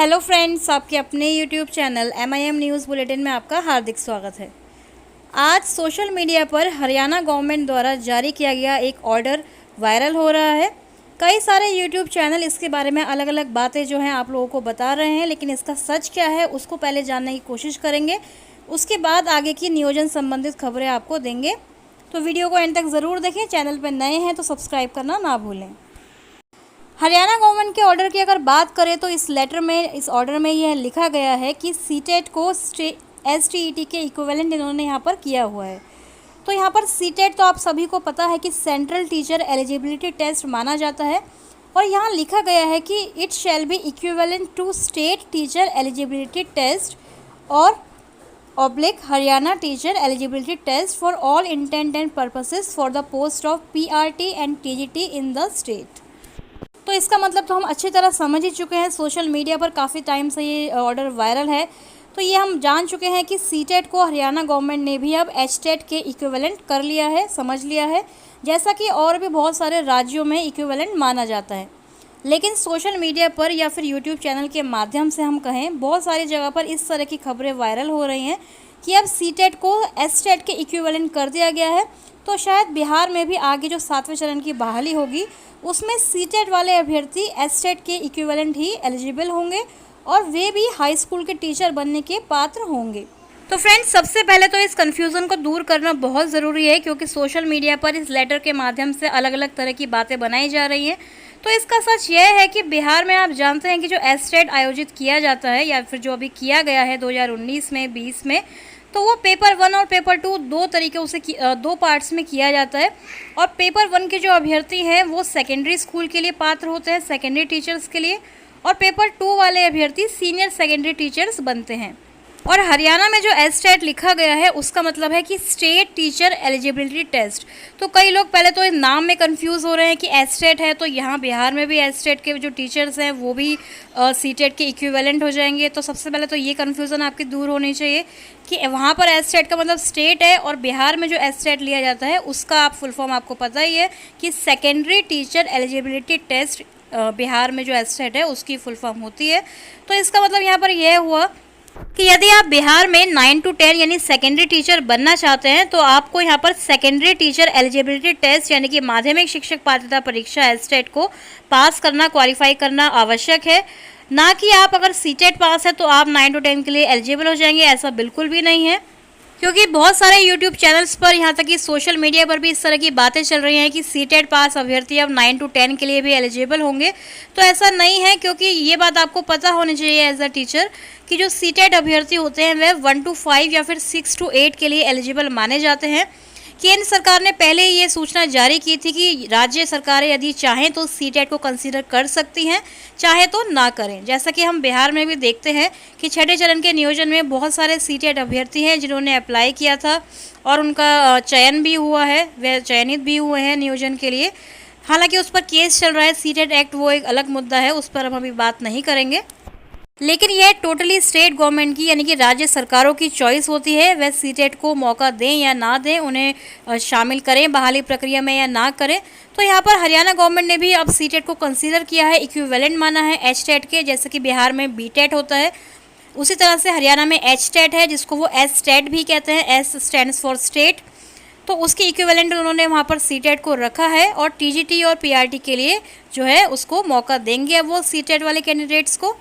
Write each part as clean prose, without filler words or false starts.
Hello friends, आपके अपने YouTube channel MIM news bulletin में आपका हार्दिक स्वागत है। आज सोशल मीडिया पर हरियाणा गवर्नमेंट द्वारा जारी किया गया एक ऑर्डर वायरल हो रहा है। कई सारे यूट्यूब चैनल इसके बारे में अलग अलग बातें जो हैं आप लोगों को बता रहे हैं, लेकिन इसका सच क्या है उसको पहले जानने की कोशिश करेंगे। उसके बाद आगे की नियोजन संबंधित खबरें आपको देंगे, तो वीडियो को एंड तक ज़रूर देखें। चैनल पर नए हैं तो सब्सक्राइब करना ना भूलें। हरियाणा गवर्नमेंट के ऑर्डर की अगर बात करें तो इस ऑर्डर में यह लिखा गया है कि सीटेट को STET के इक्विवेलेंट इन्होंने यहाँ पर किया हुआ है। तो यहाँ पर सीटेट तो आप सभी को पता है कि सेंट्रल टीचर एलिजिबिलिटी टेस्ट माना जाता है, और यहाँ लिखा गया है कि it shall be equivalent to state teacher eligibility test और Haryana teacher eligibility test for all intent and purposes for the post of PRT and TGT in the state. तो इसका मतलब तो हम अच्छी तरह समझ ही चुके हैं। सोशल मीडिया पर काफ़ी टाइम से ये ऑर्डर वायरल है, तो ये हम जान चुके हैं कि सीटेट को हरियाणा गवर्नमेंट ने भी अब HTET के इक्विवेलेंट कर लिया है, समझ लिया है, जैसा कि और भी बहुत सारे राज्यों में इक्विवेलेंट माना जाता है। लेकिन सोशल मीडिया पर या फिर यूट्यूब चैनल के माध्यम से हम कहें, बहुत सारी जगह पर इस तरह की खबरें वायरल हो रही हैं कि अब सीटेट को STET के इक्विवेलेंट कर दिया गया है। तो शायद बिहार में भी आगे जो 7वें चरण की बहाली होगी उसमें सीटेट वाले अभ्यर्थी STET के इक्विवेलेंट ही एलिजिबल होंगे और वे भी हाई स्कूल के टीचर बनने के पात्र होंगे। तो फ्रेंड्स, सबसे पहले तो इस कन्फ्यूज़न को दूर करना बहुत ज़रूरी है, क्योंकि सोशल मीडिया पर इस लेटर के माध्यम से अलग अलग तरह की बातें बनाई जा रही हैं। तो इसका सच यह है कि बिहार में आप जानते हैं कि जो STET आयोजित किया जाता है या फिर जो अभी किया गया है 2019 में 20 में, तो वो पेपर 1 और पेपर 2 दो तरीक़ों से दो पार्ट्स में किया जाता है। और पेपर 1 के जो अभ्यर्थी हैं वो सेकेंडरी स्कूल के लिए पात्र होते हैं, सेकेंडरी टीचर्स के लिए, और पेपर 2 वाले अभ्यर्थी सीनियर सेकेंडरी टीचर्स बनते हैं। और हरियाणा में जो STET लिखा गया है उसका मतलब है कि स्टेट टीचर एलिजिबिलिटी टेस्ट। तो कई लोग पहले तो इस नाम में कंफ्यूज हो रहे हैं कि STET है तो यहाँ बिहार में भी STET के जो टीचर्स हैं वो भी सीटेट के इक्विवेलेंट हो जाएंगे। तो सबसे पहले तो ये कन्फ्यूज़न आपकी दूर होनी चाहिए कि वहाँ पर STET का मतलब स्टेट है, और बिहार में जो STET लिया जाता है उसका आप फुल फॉर्म आपको पता ही है कि secondary teacher eligibility test Bihar में जो STET है उसकी फुल फॉर्म होती है। तो इसका मतलब यहाँ पर यह हुआ कि यदि आप बिहार में 9 to 10 यानी सेकेंडरी टीचर बनना चाहते हैं तो आपको यहाँ पर सेकेंडरी टीचर एलिजिबिलिटी टेस्ट यानी कि माध्यमिक शिक्षक पात्रता परीक्षा STET को पास करना, क्वालिफाई करना आवश्यक है। ना कि आप अगर सीटेट पास है तो आप 9 to 10 के लिए एलिजिबल हो जाएंगे, ऐसा बिल्कुल भी नहीं है। क्योंकि बहुत सारे यूट्यूब चैनल्स पर, यहाँ तक कि सोशल मीडिया पर भी इस तरह की बातें चल रही हैं कि सीटेट पास अभ्यर्थी अब 9 to 10 के लिए भी एलिजिबल होंगे। तो ऐसा नहीं है, क्योंकि ये बात आपको पता होनी चाहिए एज अ टीचर कि जो सीटेट अभ्यर्थी होते हैं वह 1 to 5 या फिर 6 to 8 के लिए एलिजिबल माने जाते हैं। केंद्र सरकार ने पहले ही ये सूचना जारी की थी कि राज्य सरकारें यदि चाहें तो सीटेट को कंसीडर कर सकती हैं, चाहे तो ना करें। जैसा कि हम बिहार में भी देखते हैं कि 6ठे चरण के नियोजन में बहुत सारे सीटेट अभ्यर्थी हैं जिन्होंने अप्लाई किया था और उनका चयन भी हुआ है, वे चयनित भी हुए हैं नियोजन के लिए। हालांकि उस पर केस चल रहा है, सीटेट एक्ट वो एक अलग मुद्दा है, उस पर हम अभी बात नहीं करेंगे। लेकिन यह टोटली स्टेट गवर्नमेंट की यानी कि राज्य सरकारों की चॉइस होती है, वह सीटेट को मौका दें या ना दें, उन्हें शामिल करें बहाली प्रक्रिया में या ना करें। तो यहाँ पर हरियाणा गवर्नमेंट ने भी अब सीटेट को कंसीडर किया है, इक्विवेलेंट माना है HTET के, जैसे कि बिहार में BTET होता है उसी तरह से हरियाणा में HTET है, जिसको वो STET भी कहते हैं, S स्टैंड्स फॉर स्टेट। तो उसके इक्विवेलेंट उन्होंने वहाँ पर सीटेट को रखा है, और TGT और PRT के लिए जो है उसको मौका देंगे अब वो सीटेट वाले कैंडिडेट्स को।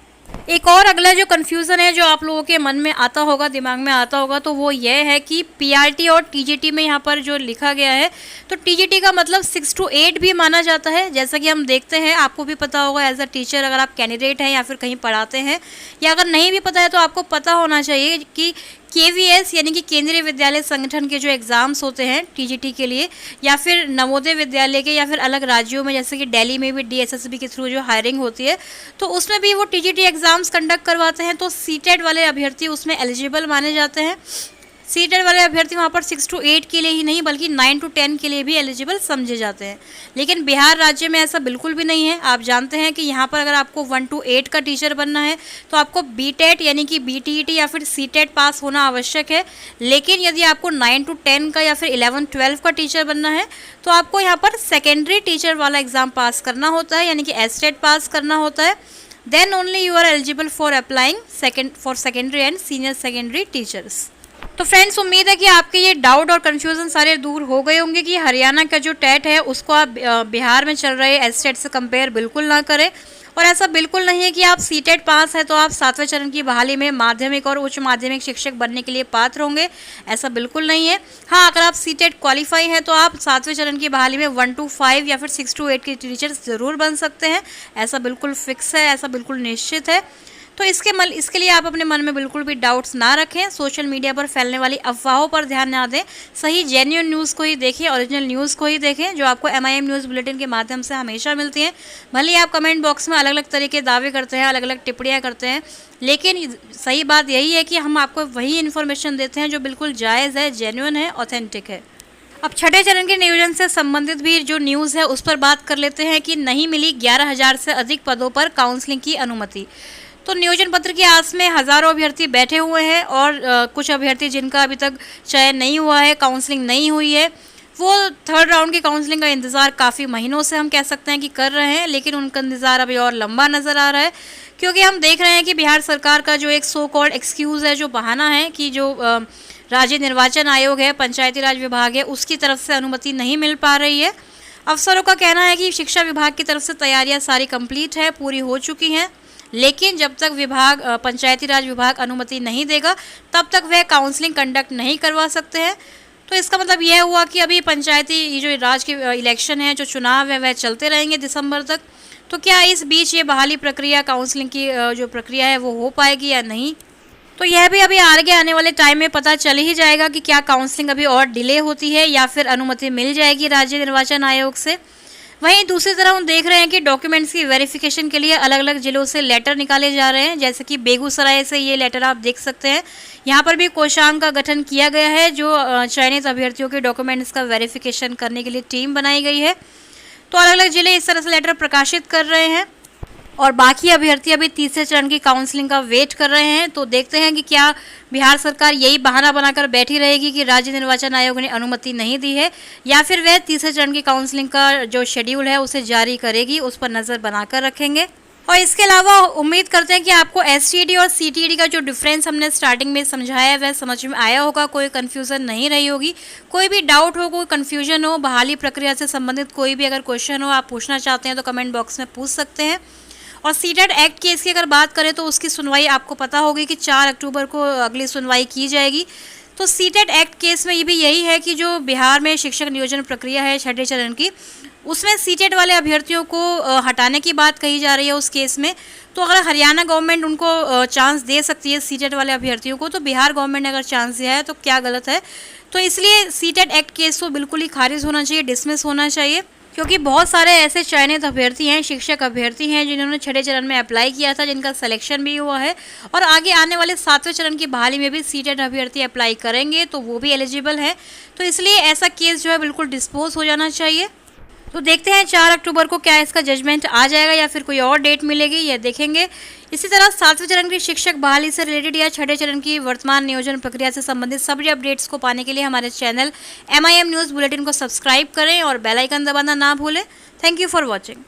एक और अगला जो कन्फ्यूज़न है जो आप लोगों के मन में आता होगा, दिमाग में आता होगा, तो वो ये है कि PRT और TGT में यहाँ पर जो लिखा गया है, तो TGT का मतलब 6 to 8 भी माना जाता है। जैसा कि हम देखते हैं, आपको भी पता होगा एज अ टीचर, अगर आप कैंडिडेट हैं या फिर कहीं पढ़ाते हैं, या अगर नहीं भी पता है तो आपको पता होना चाहिए कि KVS यानी कि केंद्रीय विद्यालय संगठन के जो एग्ज़ाम्स होते हैं TGT के लिए, या फिर नवोदय विद्यालय के, या फिर अलग राज्यों में जैसे कि दिल्ली में भी DSSB के थ्रू जो हायरिंग होती है तो उसमें भी वो TGT एग्ज़ाम्स कंडक्ट करवाते हैं। तो सीटेट वाले अभ्यर्थी उसमें एलिजिबल माने जाते हैं। सीटेट वाले अभ्यर्थी वहाँ पर 6 to 8 के लिए ही नहीं बल्कि 9 to 10 के लिए भी एलिजिबल समझे जाते हैं। लेकिन बिहार राज्य में ऐसा बिल्कुल भी नहीं है। आप जानते हैं कि यहाँ पर अगर आपको 1 to 8 का टीचर बनना है तो आपको BTET यानी कि BTET या फिर सीटेट पास होना आवश्यक है। लेकिन यदि आपको 9 to 10 का या फिर 11-12 का टीचर बनना है तो आपको यहाँ पर सेकेंडरी टीचर वाला एग्ज़ाम पास करना होता है, यानी कि STET पास करना होता है। Then only you are eligible for applying for secondary and senior secondary teachers. तो फ्रेंड्स, उम्मीद है कि आपके ये डाउट और कन्फ्यूज़न सारे दूर हो गए होंगे कि हरियाणा का जो टेट है उसको आप बिहार में चल रहे एसटेट से कंपेयर बिल्कुल ना करें। और ऐसा बिल्कुल नहीं है कि आप सीटेट पास है तो आप 7वें चरण की बहाली में माध्यमिक और उच्च माध्यमिक शिक्षक बनने के लिए पात्र होंगे, ऐसा बिल्कुल नहीं है। हाँ, अगर आप सीटेट क्वालिफाई हैं तो आप 7वें चरण की बहाली में 1 to 5 या फिर 6 to 8 के टीचर्स ज़रूर बन सकते हैं, ऐसा बिल्कुल फिक्स है, ऐसा बिल्कुल निश्चित है। तो इसके लिए आप अपने मन में बिल्कुल भी डाउट्स ना रखें, सोशल मीडिया पर फैलने वाली अफवाहों पर ध्यान ना दें, सही जेन्युइन न्यूज़ को ही देखें, ओरिजिनल न्यूज़ को ही देखें जो आपको MIM न्यूज़ बुलेटिन के माध्यम से हमेशा मिलती हैं। भले ही आप कमेंट बॉक्स में अलग अलग तरह के दावे करते हैं, अलग अलग टिप्पणियाँ करते हैं, लेकिन सही बात यही है कि हम आपको वही इन्फॉर्मेशन देते हैं जो बिल्कुल जायज़ है, जेन्युइन है, ऑथेंटिक है। अब छठे चरण के नियोजन से संबंधित भी जो न्यूज़ है उस पर बात कर लेते हैं कि नहीं मिली 11,000 से अधिक पदों पर काउंसलिंग की अनुमति। तो नियोजन पत्र की आस में हज़ारों अभ्यर्थी बैठे हुए हैं और कुछ अभ्यर्थी जिनका अभी तक चयन नहीं हुआ है, काउंसलिंग नहीं हुई है, वो 3rd राउंड की काउंसलिंग का इंतज़ार काफ़ी महीनों से हम कह सकते हैं कि कर रहे हैं, लेकिन उनका इंतज़ार अभी और लंबा नज़र आ रहा है क्योंकि हम देख रहे हैं कि बिहार सरकार का जो एक सो कॉल्ड एक्सक्यूज़ है, जो बहाना है कि जो राज्य निर्वाचन आयोग है, पंचायती राज विभाग है, उसकी तरफ से अनुमति नहीं मिल पा रही है। अफसरों का कहना है कि शिक्षा विभाग की तरफ से तैयारियाँ सारी कंप्लीट है, पूरी हो चुकी हैं, लेकिन जब तक पंचायती राज विभाग अनुमति नहीं देगा तब तक वह काउंसलिंग कंडक्ट नहीं करवा सकते हैं। तो इसका मतलब यह हुआ कि अभी पंचायती जो राज के इलेक्शन है, जो चुनाव है, वह चलते रहेंगे दिसंबर तक। तो क्या इस बीच ये बहाली प्रक्रिया, काउंसलिंग की जो प्रक्रिया है वो हो पाएगी या नहीं, तो यह भी अभी आगे आने वाले टाइम में पता चल ही जाएगा कि क्या काउंसलिंग अभी और डिले होती है या फिर अनुमति मिल जाएगी राज्य निर्वाचन आयोग से। वहीं दूसरी तरफ हम देख रहे हैं कि डॉक्यूमेंट्स की वेरिफिकेशन के लिए अलग अलग जिलों से लेटर निकाले जा रहे हैं, जैसे कि बेगूसराय से ये लेटर आप देख सकते हैं। यहाँ पर भी कोषांग का गठन किया गया है, जो चयनित अभ्यर्थियों के डॉक्यूमेंट्स का वेरिफिकेशन करने के लिए टीम बनाई गई है। तो अलग अलग जिले इस तरह से लेटर प्रकाशित कर रहे हैं और बाकी अभ्यर्थी अभी तीसरे चरण की काउंसलिंग का वेट कर रहे हैं। तो देखते हैं कि क्या बिहार सरकार यही बहाना बनाकर बैठी रहेगी कि राज्य निर्वाचन आयोग ने अनुमति नहीं दी है, या फिर वह तीसरे चरण की काउंसलिंग का जो शेड्यूल है उसे जारी करेगी, उस पर नज़र बनाकर रखेंगे। और इसके अलावा उम्मीद करते हैं कि आपको STD और CTD का जो डिफरेंस हमने स्टार्टिंग में समझाया है वह समझ में आया होगा, कोई कन्फ्यूज़न नहीं रही होगी। कोई भी डाउट हो, कोई कन्फ्यूजन हो, बहाली प्रक्रिया से संबंधित कोई भी अगर क्वेश्चन हो आप पूछना चाहते हैं तो कमेंट बॉक्स में पूछ सकते हैं। और सीटेट एक्ट केस की अगर बात करें तो उसकी सुनवाई आपको पता होगी कि 4 अक्टूबर को अगली सुनवाई की जाएगी। तो सीटेट एक्ट केस में ये भी यही है कि जो बिहार में शिक्षक नियोजन प्रक्रिया है छठे चरण की, उसमें सीटेट वाले अभ्यर्थियों को हटाने की बात कही जा रही है उस केस में। तो अगर हरियाणा गवर्नमेंट उनको चांस दे सकती है सीटेट वाले अभ्यर्थियों को, तो बिहार गवर्नमेंट ने अगर चांस दिया है तो क्या गलत है। तो इसलिए सीटेट एक्ट केस को बिल्कुल ही खारिज होना चाहिए, डिसमिस होना चाहिए, क्योंकि बहुत सारे ऐसे चयनित अभ्यर्थी हैं, शिक्षक अभ्यर्थी हैं जिन्होंने छठे चरण में अप्लाई किया था, जिनका सिलेक्शन भी हुआ है और आगे आने वाले 7वें चरण की बहाली में भी सीटेट अभ्यर्थी अप्लाई करेंगे तो वो भी एलिजिबल है। तो इसलिए ऐसा केस जो है बिल्कुल डिस्पोज हो जाना चाहिए। तो देखते हैं 4 अक्टूबर को क्या इसका जजमेंट आ जाएगा या फिर कोई और डेट मिलेगी, यह देखेंगे। इसी तरह 7वें चरण की शिक्षक बहाली से रिलेटेड या छठे चरण की वर्तमान नियोजन प्रक्रिया से संबंधित सभी अपडेट्स को पाने के लिए हमारे चैनल MIM न्यूज़ बुलेटिन को सब्सक्राइब करें और बेल आइकन दबाना ना भूलें। Thank you for watching.